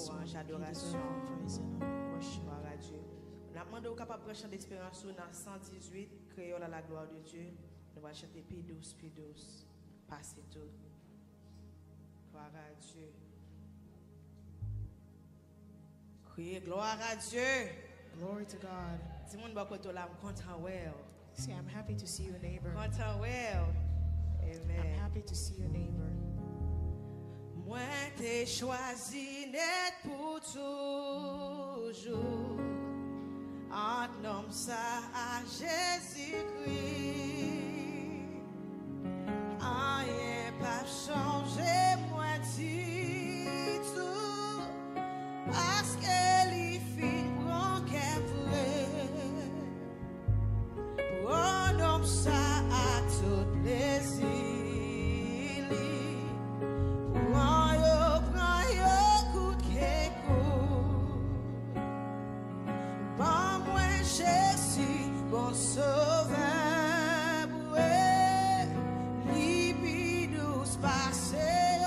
louange, adoration. Gloire à Dieu. On a demandé aux capables de chanter d'expérience dans 118, créole à la gloire de Dieu. Nous allons chanter puis douce, passez tout. Gloire à Dieu. Criez gloire à Dieu. Glory to God. Dis-moi que là, I'm content well. Say, I'm happy to see your neighbor. Content well. Amen. I'm happy to see your neighbor. Moi t'ai choisi net pour toujours. En nom ça à Jésus-Christ. Rien pas changé, moi dit tout. Parce que les filles prend qu'elle vrai. En nom ça à toutes les îles. Bon sauveur, libidous passé.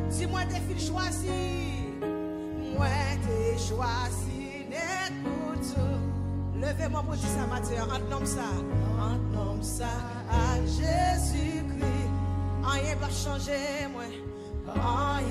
Dis-moi tes filles choisis. Moi t'es choisi net pour tout. Levez-moi pour dire ça matin. En nom ça à Jésus-Christ. Rien va changer moi. Rien